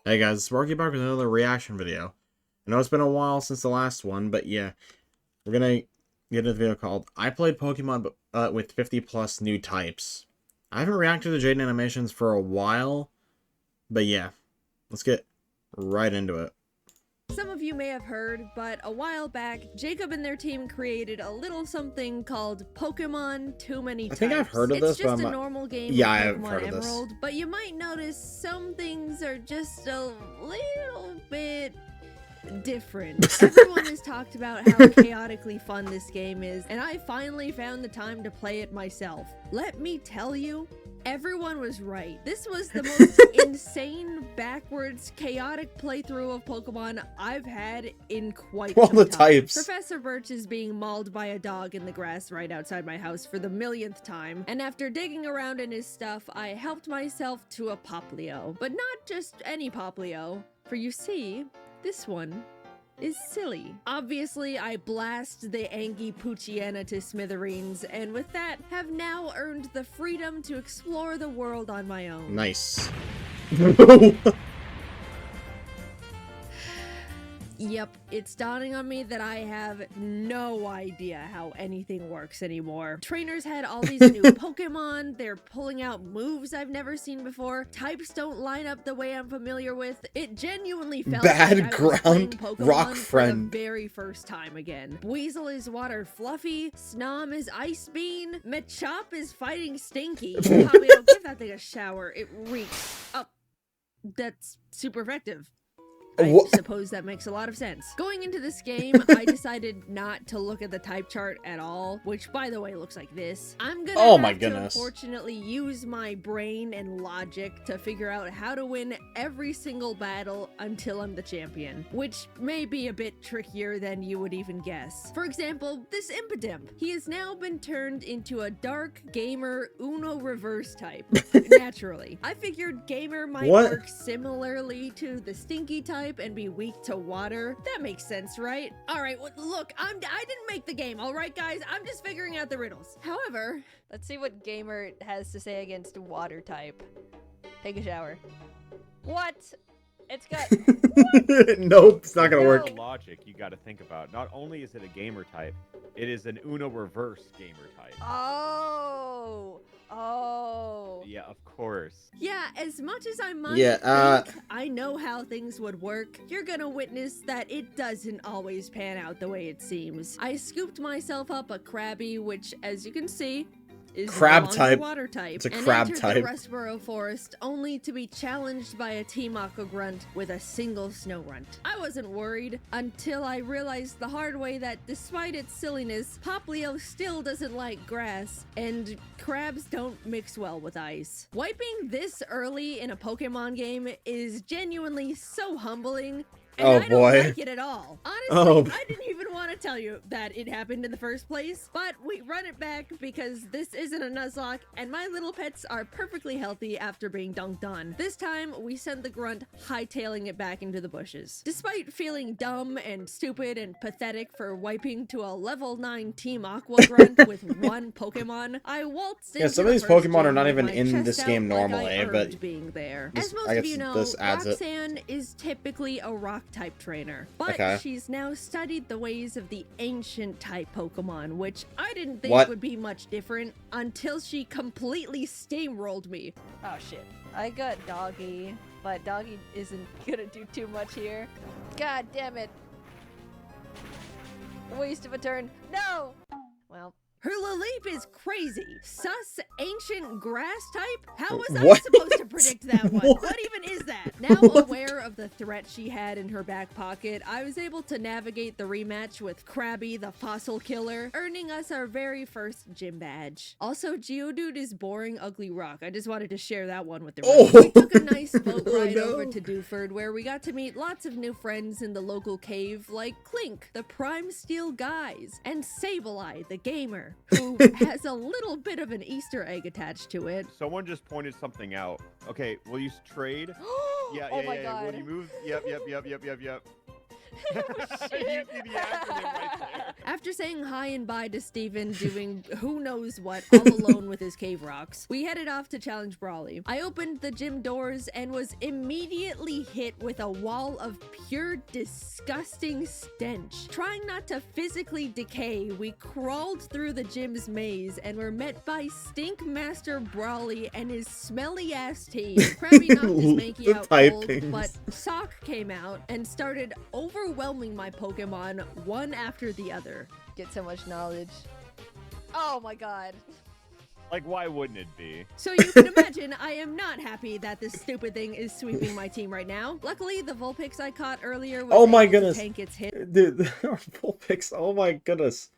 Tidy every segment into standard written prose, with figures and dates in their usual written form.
Hey guys, it's Marky back with another reaction video. I know it's been a while since the last one, but yeah, we're gonna get into the video called I Played Pokemon with 50 plus new types. I haven't reacted to Jaiden Animations for a while, but yeah, let's get right into it. Some of you may have heard, but a while back, Jacob and their team created a little something called Pokemon Too Many Types. I think I've heard of this, it's just but a normal game yeah, of I haven't Pokemon heard of this. Emerald, but you might notice some things are just a little bit different. Everyone has talked about how chaotically fun this game is, and I finally found the time to play it myself. Let me tell you, everyone was right. This was the most insane, backwards, chaotic playthrough of Pokemon I've had in quite some time. Types. Professor Birch is being mauled by a dog in the grass right outside my house for the millionth time, and after digging around in his stuff, I helped myself to a Poplio. But not just any Poplio, for you see, this one is silly. Obviously, I blast the Angie Poochyena to smithereens, and with that, have now earned the freedom to explore the world on my own. Nice. Yep, it's dawning on me that I have no idea how anything works anymore. Trainers had all these new Pokemon, they're pulling out moves I've never seen before, types don't line up the way I'm familiar with. It genuinely felt Bad like I was playing ground Pokemon rock for friend. the very first time again. Weasel is Water Fluffy, Snom is Ice Bean, Machop is fighting Stinky. Pablo, give that thing a shower, it reeks. Oh, that's super effective. I suppose that makes a lot of sense. Going into this game, I decided not to look at the type chart at all, which by the way looks like this. I'm gonna have to unfortunately use my brain and logic to figure out how to win every single battle until I'm the champion, which may be a bit trickier than you would even guess. For example, this Impidimp. He has now been turned into a dark gamer Uno reverse type. Naturally. I figured gamer might work similarly to the Stinky type and be weak to water. That makes sense, right? All right, well, look, I didn't make the game, all right, guys? I'm just figuring out the riddles. However, let's see what Gamer has to say against water type. Take a shower. What? It's got... Nope, it's not gonna work. Logic you got to think about. Not only is it a gamer type, it is an Uno reverse gamer type. Oh. Yeah, of course. Yeah, as much as I might think I know how things would work, you're gonna witness that it doesn't always pan out the way it seems. I scooped myself up a Krabby, which, as you can see, is crab type. Water type. It's a crab type. The Rustboro Forest, only to be challenged by a Team Aqua Grunt with a single Snow Runt. I wasn't worried until I realized the hard way that despite its silliness, Poplio still doesn't like grass, and crabs don't mix well with ice. Wiping this early in a Pokemon game is genuinely so humbling. And I don't like it at all. Honestly, I didn't even want to tell you that it happened in the first place, but we run it back because this isn't a Nuzlocke, and my little pets are perfectly healthy after being dunked on. This time, we send the grunt hightailing it back into the bushes. Despite feeling dumb and stupid and pathetic for wiping to a level 9 Team Aqua Grunt with one Pokemon, I waltzed into some of these Pokemon are not even in this game normally, but being there. This, as most of you know, Roxanne is typically a rock type trainer, but she's now studied the ways of the ancient type Pokemon, which I didn't think would be much different until she completely steamrolled me. Oh shit, I got Doggy, but Doggy isn't gonna do too much here. God damn it. Waste of a turn. No! Well, her Laleep is crazy. Sus ancient grass type? How was I supposed to predict that one? What even is that? Now aware of the threat she had in her back pocket, I was able to navigate the rematch with Krabby the Fossil Killer, earning us our very first gym badge. Also, Geodude is boring ugly rock. I just wanted to share that one with the rest. We took a nice boat ride over to Dewford, where we got to meet lots of new friends in the local cave, like Clink, the Prime Steel Guys, and Sableye, the gamer, who has a little bit of an Easter egg attached to it. Someone just pointed something out. Okay, will you trade? Yeah. God. Will you move? Yep. Oh, You see the acronym right there. After saying hi and bye to Steven doing who knows what all alone with his cave rocks, we headed off to challenge Brawly. I opened the gym doors and was immediately hit with a wall of pure disgusting stench. Trying not to physically decay, we crawled through the gym's maze and were met by Stink Master Brawly and his smelly ass team. Krabby knocked his Mankey out cold, but Sock came out and started overwhelming my Pokemon one after the other. Get so much knowledge. Oh my god. Like, why wouldn't it be? So you can imagine I am not happy that this stupid thing is sweeping my team right now. Luckily, the Vulpix I caught earlier was oh my able to goodness. tank its hit. Dude, Vulpix, oh my goodness.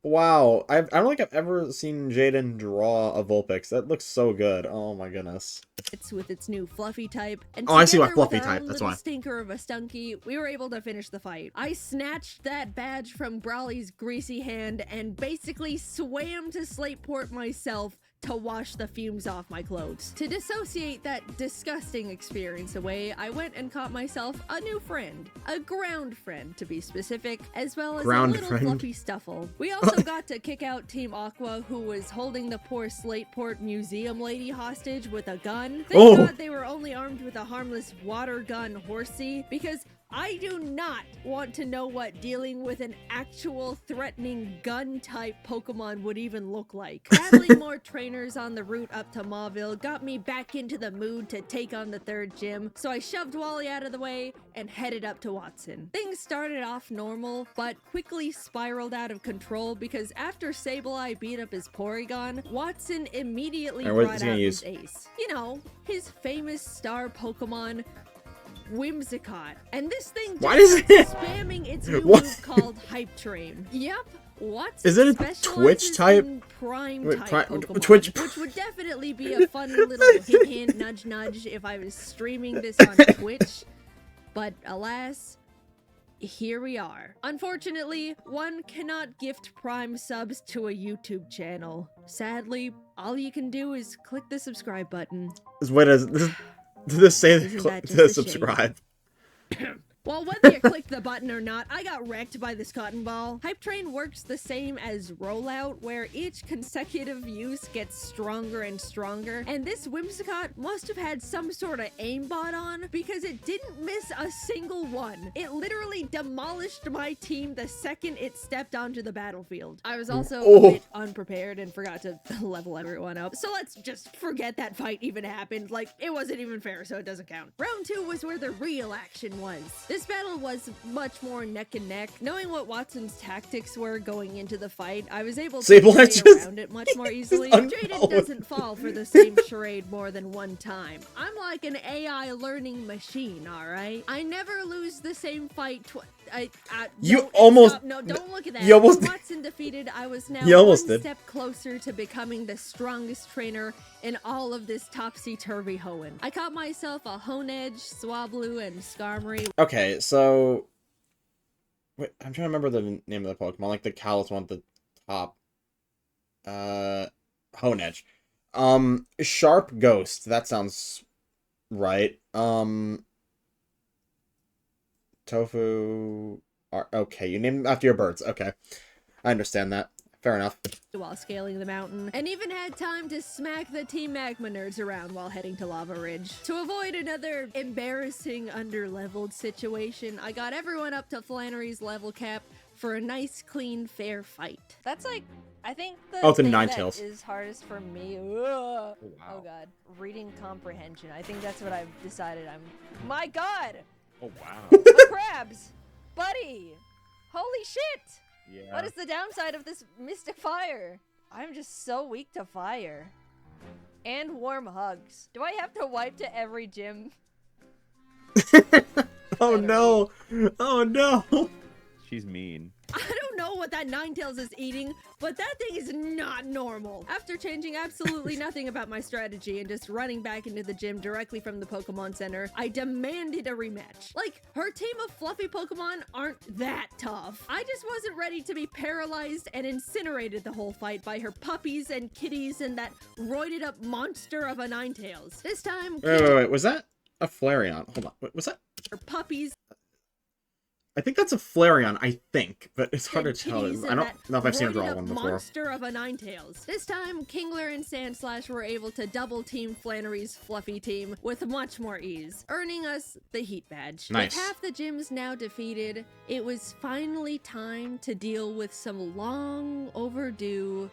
Wow, I don't think I've ever seen Jaiden draw a Vulpix. That looks so good. Oh my goodness. It's with its new Fluffy type. And oh, I see why together Fluffy with our type, own that's little why. Stinker of a Stunky, we were able to finish the fight. I snatched that badge from Brawly's greasy hand and basically swam to Slateport myself to wash the fumes off my clothes. To dissociate that disgusting experience away, I went and caught myself a new friend. A ground friend, to be specific, as well as Ground a little friend. fluffy stuffle. We also got to kick out Team Aqua, who was holding the poor Slateport museum lady hostage with a gun. Thank God they were only armed with a harmless water gun horsey, because I do not want to know what dealing with an actual threatening gun-type Pokemon would even look like. Battling more trainers on the route up to Mauville got me back into the mood to take on the third gym, so I shoved Wally out of the way and headed up to Watson. Things started off normal, but quickly spiraled out of control because after Sableye beat up his Porygon, Watson immediately brought out his ace. You know, his famous star Pokemon, Whimsicott. And this thing just spamming its new move called Hype Train. Yep. What's is it a Twitch type? Prime type Pokemon, Twitch, which would definitely be a fun little hint, nudge, nudge if I was streaming this on Twitch. But alas, here we are. Unfortunately, one cannot gift Prime subs to a YouTube channel. Sadly, all you can do is click the subscribe button. Wait, does this say to subscribe? Well, whether you click the button or not, I got wrecked by this cotton ball. Hype Train works the same as Rollout, where each consecutive use gets stronger and stronger, and this Whimsicott must have had some sort of aimbot on, because it didn't miss a single one. It literally demolished my team the second it stepped onto the battlefield. I was also a bit unprepared and forgot to level everyone up, so let's just forget that fight even happened. Like, it wasn't even fair, so it doesn't count. Round 2 was where the real action was. This battle was much more neck and neck. Knowing what Watson's tactics were going into the fight, I was able to play around it much more easily. Jaiden doesn't fall for the same charade more than one time. I'm like an AI learning machine, alright? I never lose the same fight you almost... Stop. No, don't look at that. You almost... Watson defeated, I was now one step closer to becoming the strongest trainer in all of this topsy-turvy hoenn. I caught myself a Honedge, Swablu, and Skarmory. Okay, so... Wait, I'm trying to remember the name of the Pokemon, like the Kalos one at the top. Honedge. Sharp Ghost, that sounds right. Tofu... Okay, you named after your birds. Okay. I understand that. Fair enough. While scaling the mountain, and even had time to smack the Team Magma nerds around while heading to Lava Ridge. To avoid another embarrassing underleveled situation, I got everyone up to Flannery's level cap for a nice, clean, fair fight. That's like, I think the the thing that Ninetales is hardest for me. Wow. Oh god, reading comprehension. I think that's what I've decided. My god. Oh wow. My crabs, buddy. Holy shit. Yeah. What is the downside of this mystic fire? I'm just so weak to fire. And warm hugs. Do I have to wipe to every gym? Oh no! Oh no! She's mean. I don't know what that Ninetales is eating, but that thing is not normal. After changing absolutely nothing about my strategy and just running back into the gym directly from the Pokemon Center, I demanded a rematch. Like, her team of fluffy Pokemon aren't that tough. I just wasn't ready to be paralyzed and incinerated the whole fight by her puppies and kitties and that roided up monster of a Ninetales. This time, Wait, was that a Flareon? Hold on, was that? Her puppies. I think that's a Flareon, I think, but it's hard Dead to tell. kitties I and don't that know if I've seen a draw roided up one before. monster of a Ninetales. This time, Kingler and Sandslash were able to double team Flannery's fluffy team with much more ease, earning us the Heat Badge. Nice. With half the gyms now defeated, it was finally time to deal with some long overdue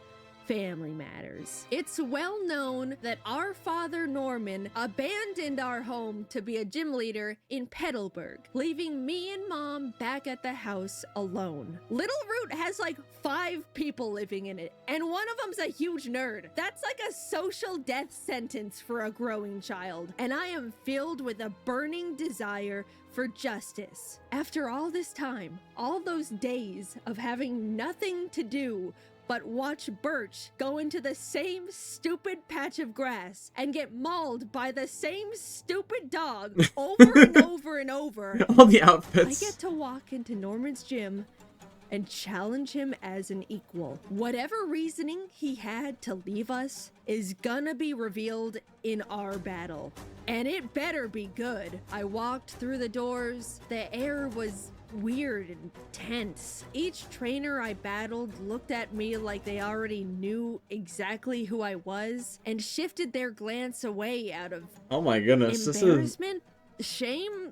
family matters. It's well known that our father Norman abandoned our home to be a gym leader in Petalburg, leaving me and Mom back at the house alone. Little Root has like 5 people living in it, and one of them's a huge nerd. That's like a social death sentence for a growing child, and I am filled with a burning desire for justice. After all this time, all those days of having nothing to do but watch Birch go into the same stupid patch of grass and get mauled by the same stupid dog over and over and over, All the I outfits. get to walk into Norman's gym and challenge him as an equal. Whatever reasoning he had to leave us is gonna be revealed in our battle. And it better be good. I walked through the doors. The air was weird and tense. Each trainer I battled looked at me like they already knew exactly who I was and shifted their glance away out of Oh my goodness, this is embarrassment, shame.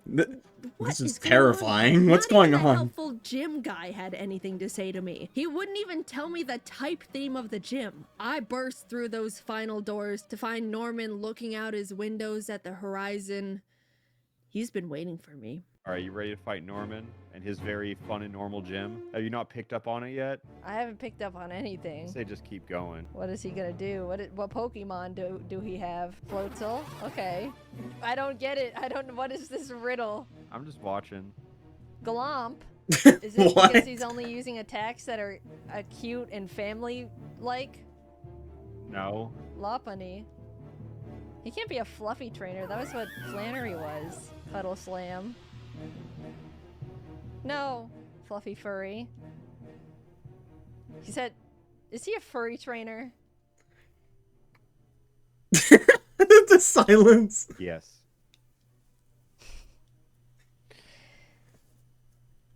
What this is going on? terrifying. What's Not even going the on? helpful gym guy had anything to say to me. He wouldn't even tell me the type theme of the gym. I burst through those final doors to find Norman looking out his windows at the horizon. He's been waiting for me. Are you ready to fight Norman and his very fun and normal gym? Have you not picked up on it yet? I haven't picked up on anything. Say just keep going. What is he gonna do? What Pokemon do he have? Floatzel? Okay. I don't get it. I don't. What is this riddle? I'm just watching. Glomp? Is it What? because he's only using attacks that are cute and family-like? No. Lopunny. He can't be a fluffy trainer. That was what Flannery was. Cuddle Slam. No. Fluffy furry. He said, is he a furry trainer? The silence. Yes.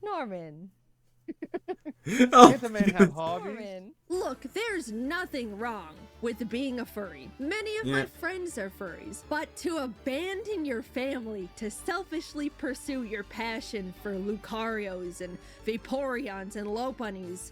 Norman. Oh, Can't the man have hobbies? Norman. Look, there's nothing wrong with being a furry. Many of my Yeah. friends are furries, but to abandon your family to selfishly pursue your passion for Lucarios and Vaporeons and Lopunnies,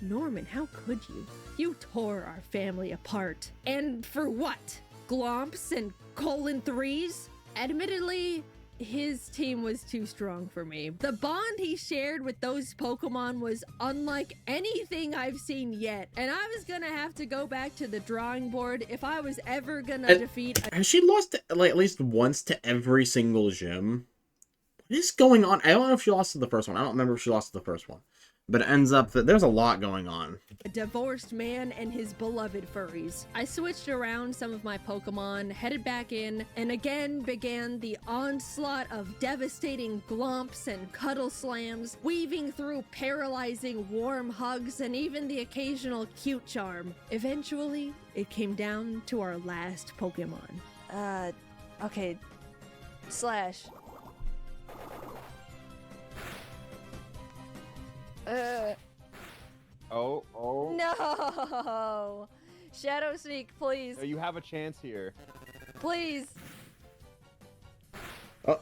Norman, how could you? You tore our family apart. And for what? Glomps and colon 3s? Admittedly, his team was too strong for me. The bond he shared with those Pokemon was unlike anything I've seen yet, and I was gonna have to go back to the drawing board if I was ever gonna defeat a has she lost like at least once to every single gym? What is going on? I don't know if she lost to the first one. I don't remember if she lost to the first one. But it ends up that there's a lot going on. divorced man and his beloved furries. I switched around some of my Pokemon, headed back in, and again began the onslaught of devastating glomps and cuddle slams, weaving through paralyzing warm hugs and even the occasional cute charm. Eventually, it came down to our last Pokemon. Okay. Slash. Oh. No! Shadow Sneak, please. No, you have a chance here. Please. Oh.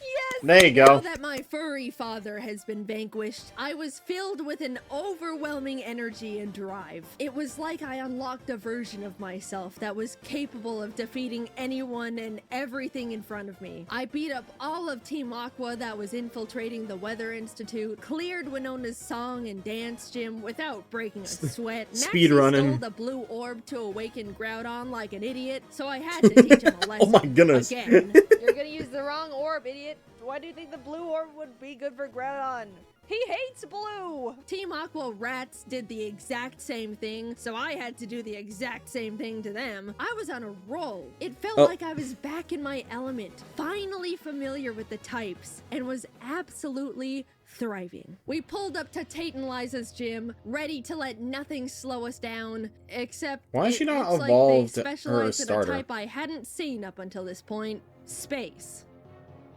Yes! There you Now go. that my furry father has been vanquished, I was filled with an overwhelming energy and drive. It was like I unlocked a version of myself that was capable of defeating anyone and everything in front of me. I beat up all of Team Aqua that was infiltrating the Weather Institute, cleared Winona's song and dance gym without breaking a sweat, Speed Maxie running. stole the blue orb to awaken Groudon like an idiot, so I had to teach him a lesson. Oh my goodness. Again. You're gonna use the wrong orb, idiot. Why do you think the blue orb would be good for Groudon? He hates blue! Team Aqua Rats did the exact same thing, so I had to do the exact same thing to them. I was on a roll. It felt like I was back in my element, finally familiar with the types, and was absolutely thriving. We pulled up to Tate and Liza's gym, ready to let nothing slow us down, except Why is she it not looks evolved like they her specialize in a starter? type I hadn't seen up until this point, space.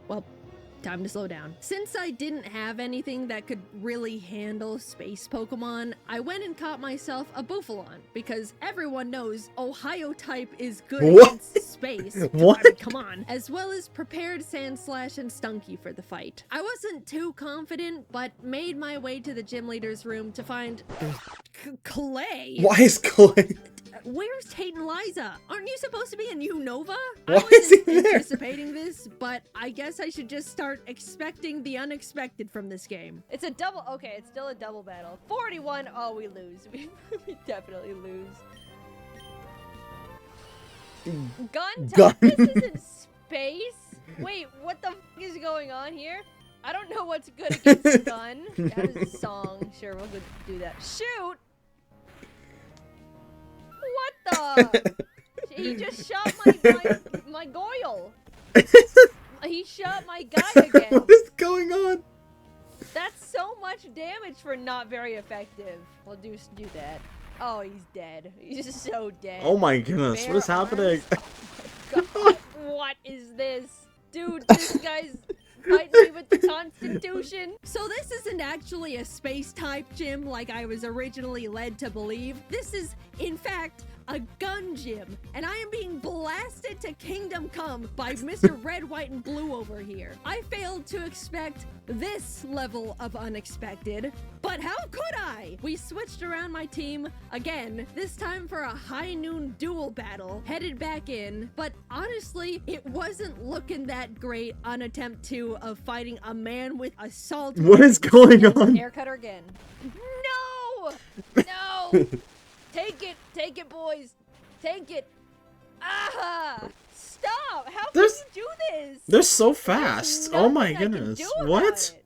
Well, time to slow down. Since I didn't have anything that could really handle space Pokemon, I went and caught myself a Bufalon, because everyone knows Ohio type is good What? against space. What? I mean, come on. As well as prepared Sandslash and Stunky for the fight. I wasn't too confident, but made my way to the gym leader's room to find Clay. Why is Clay? Where's Tate and Liza? Aren't you supposed to be in Unova? Why I is he wasn't there? anticipating this, but I guess I should just start expecting the unexpected from this game. It's a double. Okay, it's still a double battle. 41. Oh, we lose. We definitely lose. Gun Gun. time. This isn't space. Wait, what the f is going on here? I don't know what's good against gun. That is a song. Sure, we'll go do that. Shoot. What the? He just shot my Goyle. He shot my guy again. What is going on? That's so much damage for not very effective. We'll do that. Oh, he's dead. He's just so dead. Oh my goodness, what is Bare happening? arms? Oh my God. What is this? Dude, this guy's fighting me with the Constitution. So this isn't actually a space-type gym like I was originally led to believe. This is, in fact, a gun gym, and I am being blasted to Kingdom Come by Mr. Red, White, and Blue over here. I failed to expect this level of unexpected, but how could I? We switched around my team again, this time for a high noon duel battle, headed back in, but honestly, it wasn't looking that great on attempt 2 of fighting a man with assault. What is going on? Haircutter again. No! No! Take it, boys. Take it. Ah! Stop! How can There's- you do this? They're so There's fast. Oh my nothing I can goodness. do about What? it.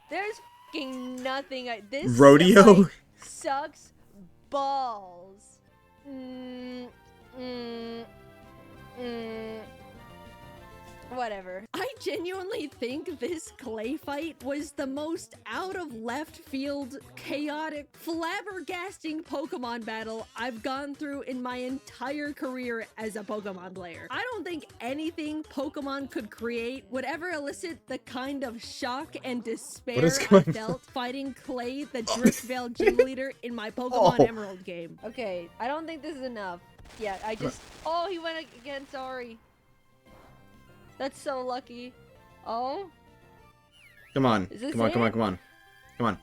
There's fucking nothing. This Rodeo? fight sucks balls. Whatever. I genuinely think this Clay fight was the most out of left field, chaotic, flabbergasting Pokemon battle I've gone through in my entire career as a Pokemon player. I don't think anything Pokemon could create would ever elicit the kind of shock and despair is I going felt fighting Clay, the Driftvale gym leader in my Pokemon Oh. Emerald game. Okay, I don't think this is enough. Yeah, I just... Oh, he went again, sorry. That's so lucky. Oh? Come on. Is this Come on, come it? on, come on. Come on.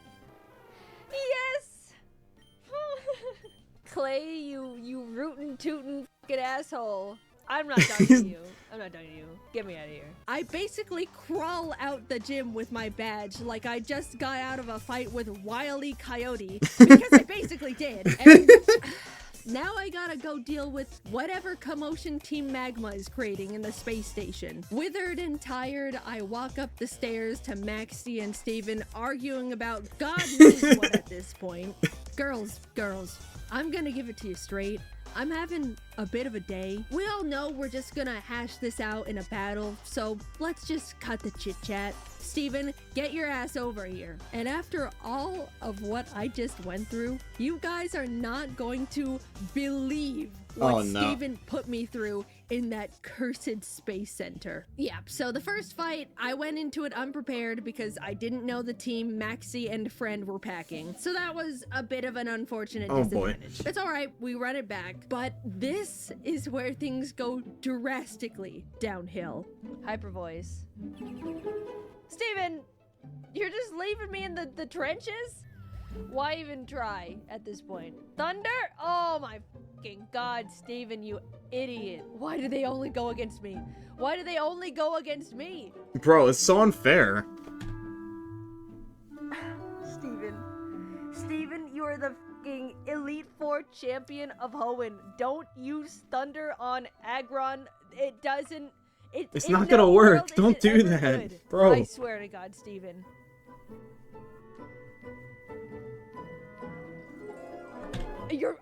Yes! Clay, you rootin' tootin' fucking asshole. I'm not talking to you. I'm not talking to you. Get me out of here. I basically crawl out the gym with my badge like I just got out of a fight with Wile E. Coyote, because I basically did. And now I gotta go deal with whatever commotion Team Magma is creating in the space station. Withered and tired, I walk up the stairs to Maxie and Steven arguing about God knows what at this point. Girls, I'm gonna give it to you straight. I'm having a bit of a day. We all know we're just gonna hash this out in a battle, so let's just cut the chit-chat. Steven, get your ass over here. And after all of what I just went through, you guys are not going to believe what Oh, no. Steven put me through in that cursed space center. Yeah, so the first fight, I went into it unprepared because I didn't know the team Maxie and Friend were packing. So that was a bit of an unfortunate Oh, boy. disadvantage. It's alright, we run it back. But this is where things go drastically downhill. Hyper voice. Steven! You're just leaving me in the trenches? Why even try at this point? Thunder? Oh my fucking god, Steven, you idiot. Why do they only go against me? Why do they only go against me? Bro, it's so unfair. Steven, you are the fucking Elite Four champion of Hoenn. Don't use Thunder on Aggron. It doesn't... It's in not no gonna work. world is Don't it do ever that, good. bro. I swear to God, Steven. You're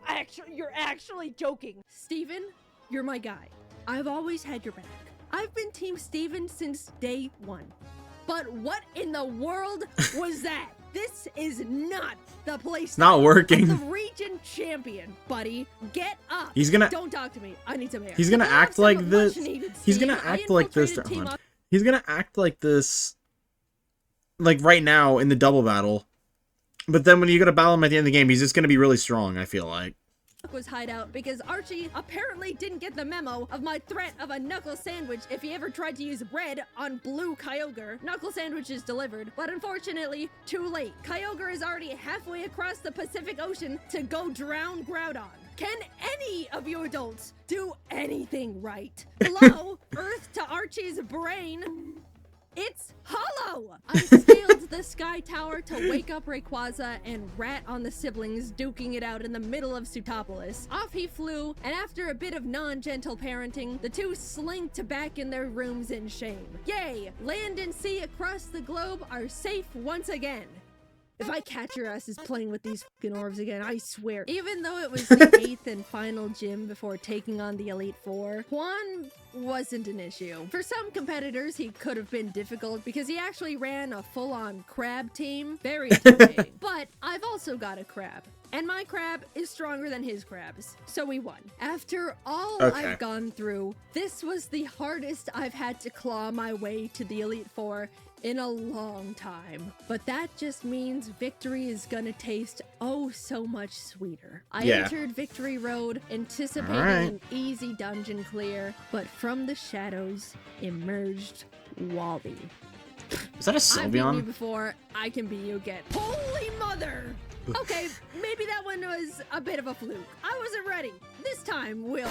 actually joking. Steven, you're my guy. I've always had your back. I've been Team Steven since day one. But what in the world was that? This is not the place. Not working. The region champion, buddy. Get up. He's gonna- Don't talk to me. I need some air. He's gonna The act playoffs like have this. much needed He's speed. gonna I act like this. infiltrated Team He's gonna act like this like right now in the double battle. But then when you go to battle him at the end of the game, he's just gonna be really strong, I feel like. Was hideout because Archie apparently didn't get the memo of my threat of a knuckle sandwich if he ever tried to use bread on blue Kyogre. Knuckle sandwich is delivered, but unfortunately, too late. Kyogre is already halfway across the Pacific Ocean to go drown Groudon. Can any of you adults do anything right? Hello, Earth to Archie's brain. It's hollow! I scaled the sky tower to wake up Rayquaza and rat on the siblings duking it out in the middle of Sutopolis. Off he flew, and after a bit of non-gentle parenting, the two slinked back in their rooms in shame. Yay! Land and sea across the globe are safe once again. If I catch your asses playing with these fucking orbs again, I swear. Even though it was the 8th and final gym before taking on the Elite Four, Juan wasn't an issue. For some competitors, he could have been difficult because he actually ran a full-on crab team. Very intimidating. But I've also got a crab. And my crab is stronger than his crabs, so we won. After all I've gone through, this was the hardest I've had to claw my way to the Elite Four in a long time. But that just means victory is gonna taste oh so much sweeter. I entered Victory Road anticipating an easy dungeon clear, but from the shadows emerged Wally. Is that a Sylveon? I've beaten you before, I can beat you again. Holy mother! Okay, maybe that one was a bit of a fluke. I wasn't ready. This time, we'll...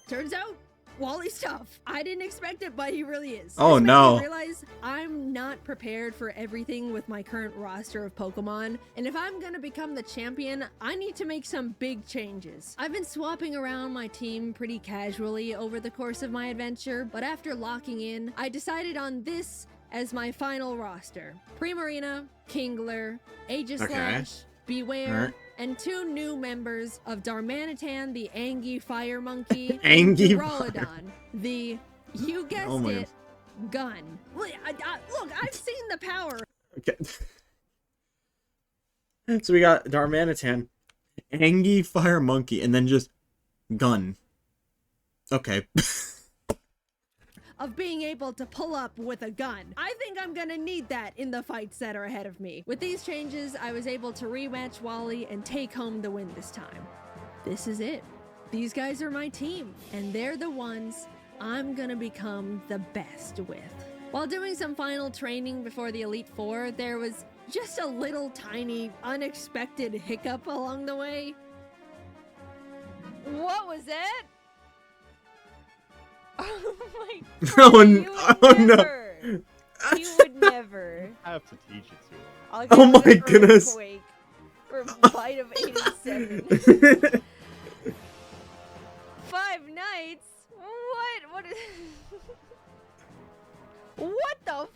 Turns out, Wally's tough. I didn't expect it, but he really is. Oh, this no. makes me realize I'm not prepared for everything with my current roster of Pokemon, and if I'm gonna become the champion, I need to make some big changes. I've been swapping around my team pretty casually over the course of my adventure, but after locking in, I decided on this as my final roster. Primarina, Kingler, Aegislash, Beware, and 2 new members of Darmanitan, the Angie Fire Monkey, and Duraludon, the, you guessed it, gun. Look, I've seen the power. Okay. So we got Darmanitan, Angie Fire Monkey, and then just gun. Okay. Of being able to pull up with a gun. I think I'm gonna need that in the fights that are ahead of me. With these changes, I was able to rematch Wally and take home the win this time. This is it. These guys are my team, and they're the ones I'm gonna become the best with. While doing some final training before the Elite Four, there was just a little tiny, unexpected hiccup along the way. What was that? Oh my Oh no. You would never. I have to teach it to him. I'll Oh give my it an goodness. earthquake for Bite of 87. 5 nights? What is... What the f...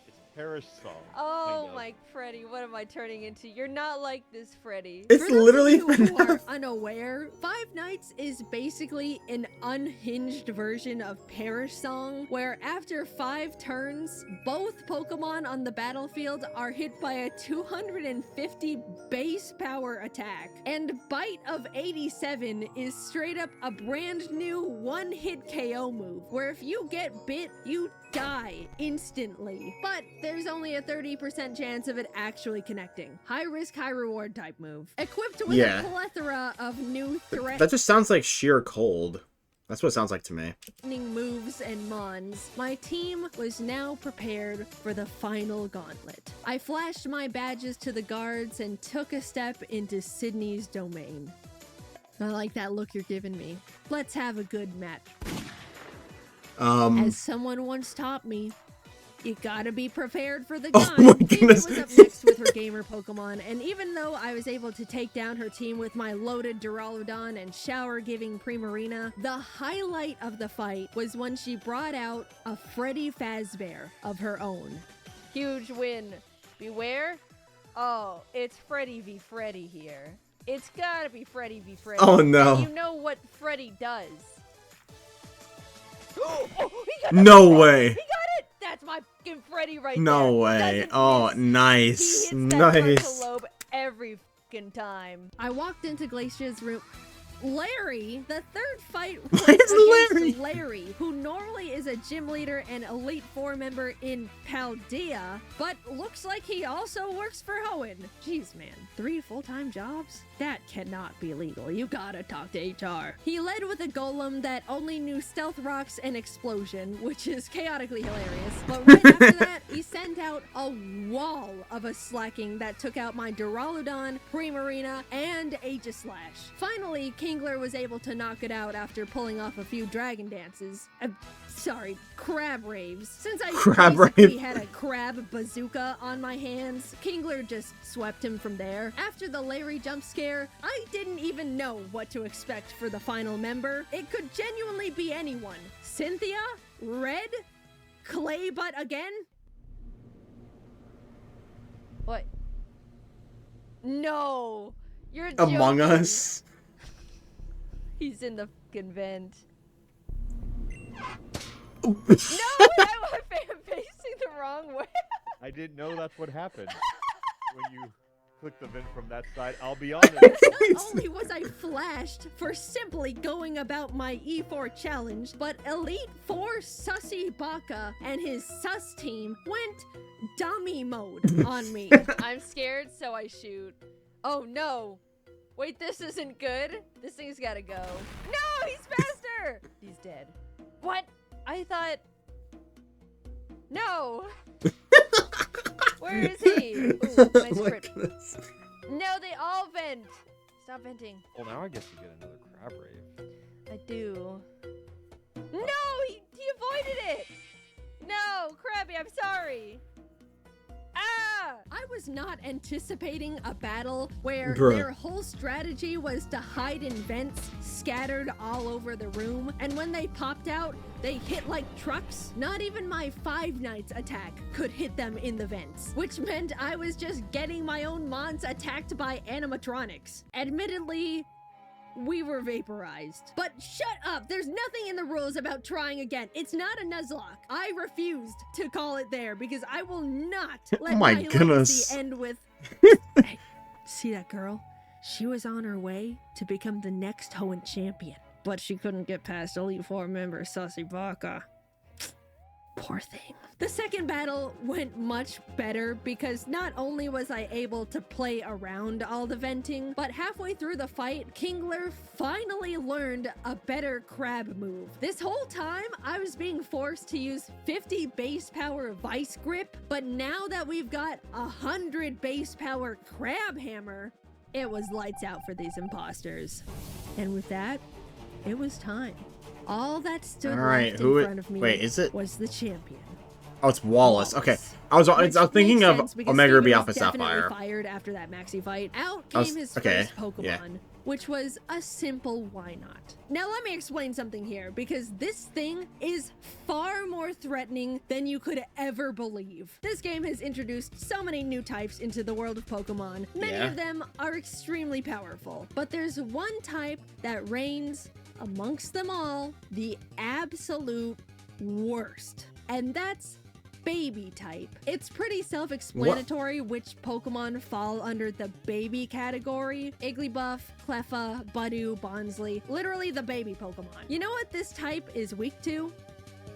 It's Parish Song. Oh my Freddy, what am I turning into? You're not like this, Freddy. It's For those literally of you who are unaware, Five Nights is basically an unhinged version of Parish Song, where after 5 turns, both Pokemon on the battlefield are hit by a 250 base power attack. And Bite of 87 is straight up a brand new one-hit KO move, where if you get bit, you die instantly. But there's only a 30% chance of it actually connecting. High risk, high reward type move. Equipped with a plethora of new That just sounds like sheer cold. That's what it sounds like to me. threatening moves and mons, my team was now prepared for the final gauntlet. I flashed my badges to the guards and took a step into Sydney's domain. I like that look you're giving me. Let's have a good match. As someone once taught me, you gotta be prepared for the gun. Oh my goodness. Amy was up next with her gamer Pokemon, and even though I was able to take down her team with my loaded Duraludon and shower-giving Primarina, the highlight of the fight was when she brought out a Freddy Fazbear of her own. Huge win. Beware? Oh, it's Freddy v Freddy here. It's gotta be Freddy v Freddy. Oh no. And you know what Freddy does. Oh, he got No it. way. He got it! That's my fucking Freddy right there. No way. Doesn't Oh, miss. nice. He hits that Nice. frontal lobe every fucking time. I walked into Glacia's room. Larry, the third fight Why was is against Larry, who normally is a gym leader and Elite Four member in Paldea, but looks like he also works for Hoenn. Jeez, man, 3 full-time jobs? That cannot be legal. You gotta talk to HR. He led with a golem that only knew stealth rocks and explosion, which is chaotically hilarious. But right after that, he sent out a wall of a slacking that took out my Duraludon, Primarina, and Aegislash. Finally, Kingler was able to knock it out after pulling off a few dragon dances. Crab raves. Since I basically had a crab bazooka on my hands, Kingler just swept him from there. After the Larry jump scare, I didn't even know what to expect for the final member. It could genuinely be anyone. Cynthia? Red? Clay butt again? What? No! You're joking. Among Us. He's in the fucking vent. Oh. No! I'm facing the wrong way. I didn't know that's what happened when you click the vent from that side. I'll be honest. Not only was I flashed for simply going about my E4 challenge, but Elite Four Sussy Baka and his sus team went dummy mode on me. I'm scared, so I shoot. Oh no! Wait, this isn't good. This thing's gotta go. No, he's faster! He's dead. What? I thought... No! Where is he? Ooh, nice Oh my crit. goodness. No, they all vent. Stop venting. Well, now I guess you get another crab rave. I do. No, he avoided it. No, Krabby, I'm sorry. Ah! I was not anticipating a battle where Bruh. their whole strategy was to hide in vents scattered all over the room, and when they popped out, they hit like trucks. Not even my Five Nights attack could hit them in the vents, which meant I was just getting my own mons attacked by animatronics. Admittedly, we were vaporized. But shut up! There's nothing in the rules about trying again. It's not a Nuzlocke. I refused to call it there because I will not let my my goodness. legacy end with... Hey, see that girl? She was on her way to become the next Hoenn champion, but she couldn't get past Elite Four member Sussy Baka. Poor thing. The second battle went much better because not only was I able to play around all the venting, but halfway through the fight, Kingler finally learned a better crab move. This whole time, I was being forced to use 50 base power vice grip, but now that we've got 100 base power crab hammer, it was lights out for these imposters. And with that, it was time. All that stood left in front of me was the champion. Oh, it's Wallace. Okay, I was thinking of Omega Ruby Alpha Sapphire. Fired after that maxi fight. Out came his first Pokemon, which was a simple why not. Now let me explain something here, because this thing is far more threatening than you could ever believe. This game has introduced so many new types into the world of Pokemon. Many of them are extremely powerful, but there's one type that reigns amongst them all the absolute worst, and that's baby type. It's pretty self-explanatory which Pokemon fall under the baby category. Igglybuff, Cleffa, Budew, Bonsley, literally the baby Pokemon. You know what this type is weak to?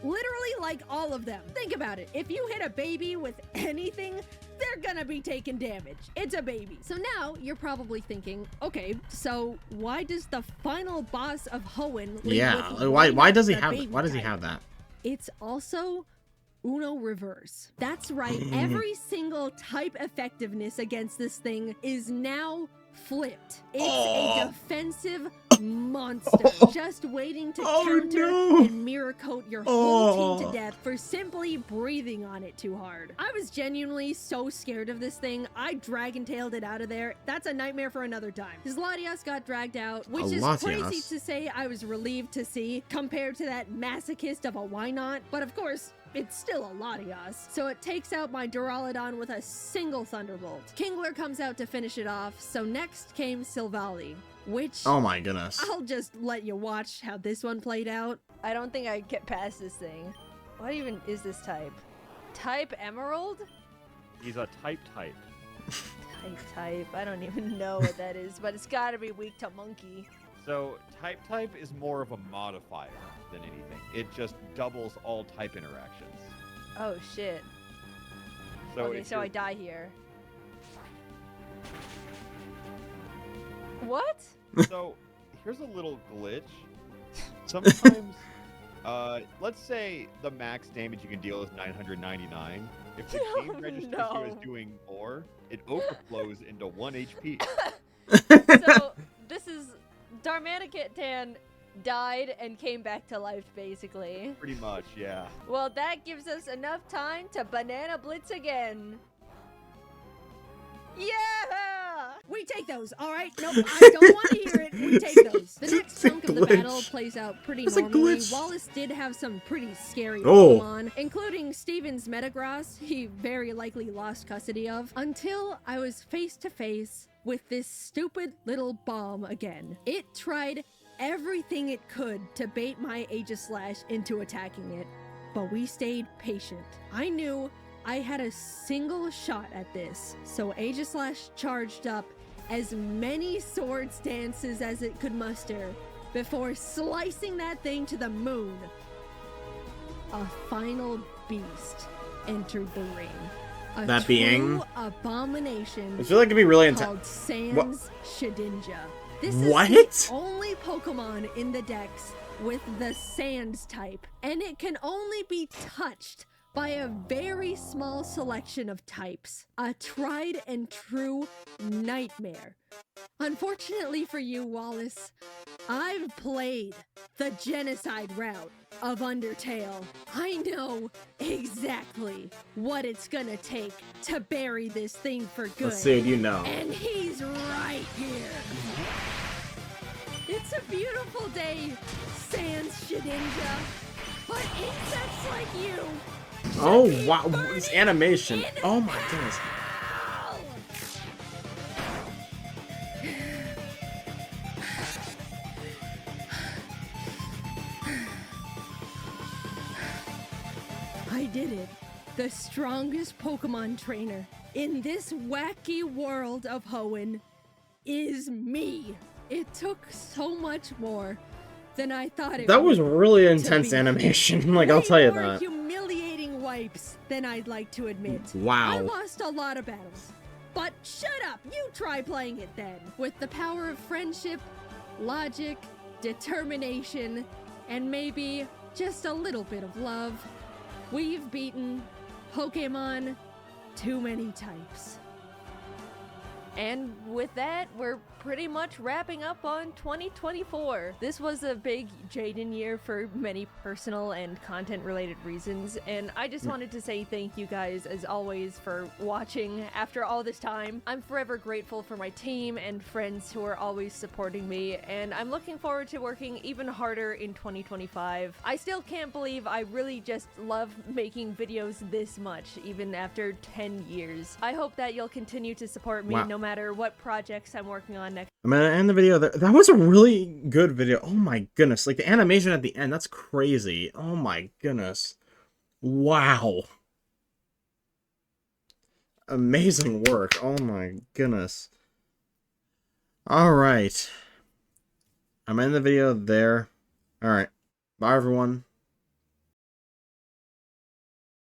Literally like all of them. Think about it. If you hit a baby with anything, they're gonna be taking damage. It's a baby. So now you're probably thinking, okay, so why does the final boss of Hoenn why does he have that? It's also Uno Reverse. That's right. Every single type effectiveness against this thing is now flipped. It's a defensive monster, just waiting to counter and mirror coat your whole team to death for simply breathing on it too hard. I was genuinely so scared of this thing, I dragon-tailed it out of there. That's a nightmare for another time. His Latias got dragged out, which is crazy to say. I was relieved to see, compared to that masochist of a why not, but of course, it's still a Latias, so it takes out my Duraludon with a single Thunderbolt. Kingler comes out to finish it off, so next came Silvally, which... Oh my goodness. I'll just let you watch how this one played out. I don't think I get past this thing. What even is this type? Type Emerald? He's a type. Type. I don't even know what that is, but it's gotta be weak to Monkey. So type is more of a modifier than anything. It just doubles all type interactions. Oh shit. So Okay, if so you're- I die here. What? So here's a little glitch. Sometimes, let's say the max damage you can deal is 999. If the Oh, game registers you no. as doing more, it overflows into 1 HP. So this is Darmanican died and came back to life, basically. Pretty much, yeah. Well, that gives us enough time to banana blitz again. Yeah! We take those, alright? Nope, I don't want to hear it. We take those. The next It's a chunk of the battle glitch. plays out pretty It's a normally. glitch. Wallace did have some pretty scary Oh. Pokemon, including Steven's Metagross, he very likely lost custody of, until I was face to face with this stupid little bomb again. It tried everything it could to bait my Aegislash into attacking it, but we stayed patient. I knew I had a single shot at this, so Aegislash charged up as many sword stances as it could muster before slicing that thing to the moon. A final beast entered the ring. A That true being? abomination I feel like it'd be really intense. called Sans Shedinja. This What? is the only Pokemon in the Dex with the Sands type, and it can only be touched by a very small selection of types. A tried and true nightmare. Unfortunately for you, Wallace, I've played the genocide route of Undertale. I know exactly what it's gonna take to bury this thing for good. Let's see what you know. And he's right here. It's a beautiful day, Sans Shedinja. But insects like you. Oh wow, this animation. Oh my goodness. I did it. The strongest Pokemon trainer in this wacky world of Hoenn is me. It took so much more than I thought it That would. was really intense be animation, like I'll tell you Way more that. humiliating wipes than I'd like to admit. Wow. I lost a lot of battles. But shut up! You try playing it then. With the power of friendship, logic, determination, and maybe just a little bit of love, we've beaten Pokemon too many types. And with that, we're pretty much wrapping up on 2024. This was a big Jaiden year for many personal and content-related reasons, and I just wanted to say thank you guys, as always, for watching after all this time. I'm forever grateful for my team and friends who are always supporting me, and I'm looking forward to working even harder in 2025. I still can't believe I really just love making videos this much, even after 10 years. I hope that you'll continue to support me Wow. no matter what projects I'm working on next. I'm gonna end the video there. That was a really good video. Oh my goodness. Like the animation at the end, that's crazy. Oh my goodness. Wow. Amazing work. Oh my goodness. Alright. I'm ending the video there. Alright. Bye everyone.